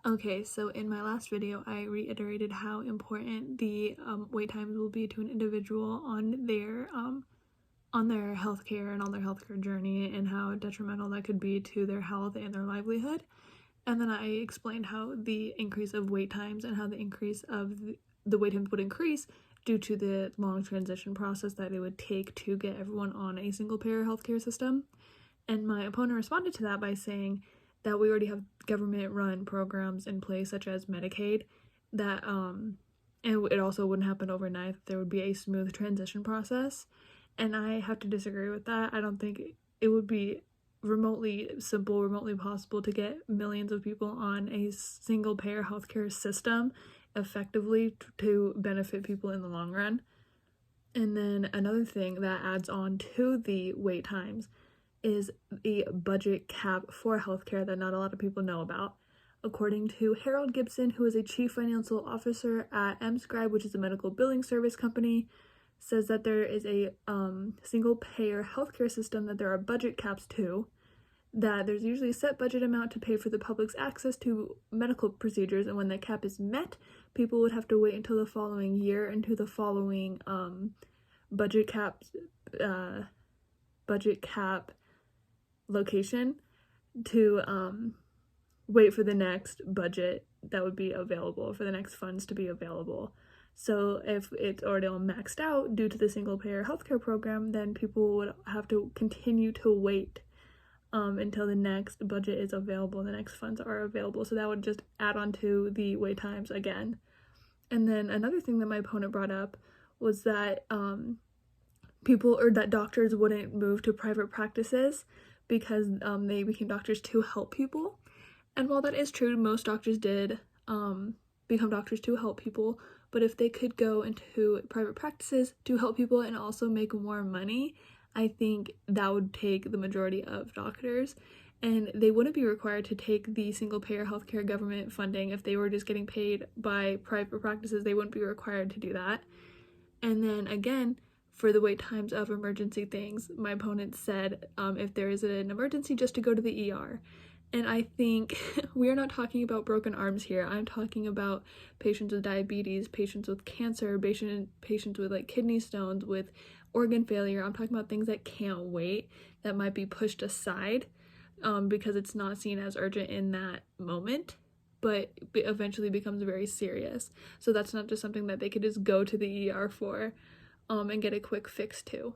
Okay, so in my last video, I reiterated how important the wait times will be to an individual on their healthcare and on their healthcare journey, and how detrimental that could be to their health and their livelihood. And then I explained how the increase of wait times and how the increase of the wait times would increase due to the long transition process that it would take to get everyone on a single payer healthcare system. And my opponent responded to that by saying that we already have government run programs in place, such as Medicaid, that and it also wouldn't happen overnight. There would be a smooth transition process. And I have to disagree with that. I don't think it would be remotely simple, remotely possible to get millions of people on a single payer healthcare system effectively to benefit people in the long run. And then another thing that adds on to the wait times is the budget cap for healthcare that not a lot of people know about. According to Harold Gibson, who is a chief financial officer at mScribe, which is a medical billing service company, says that there is a single payer healthcare system, that there are budget caps to, that there's usually a set budget amount to pay for the public's access to medical procedures, and when that cap is met, people would have to wait until the following year, into the following budget cap location to wait for the next budget that would be available, for the next funds to be available. So if it's already all maxed out due to the single payer healthcare program, then people would have to continue to wait until the next budget is available, the next funds are available. So that would just add on to the wait times again. And then another thing that my opponent brought up was that that doctors wouldn't move to private practices because they became doctors to help people. And while that is true, most doctors did become doctors to help people, but if they could go into private practices to help people and also make more money, I think that would take the majority of doctors, and they wouldn't be required to take the single payer healthcare government funding. If they were just getting paid by private practices, they wouldn't be required to do that. And then again, for the wait times of emergency things, my opponent said if there is an emergency, just to go to the ER. And I think we are not talking about broken arms here. I'm talking about patients with diabetes, patients with cancer, patients with like kidney stones, with organ failure. I'm talking about things that can't wait, that might be pushed aside because it's not seen as urgent in that moment, but eventually becomes very serious. So that's not just something that they could just go to the ER for and get a quick fix to.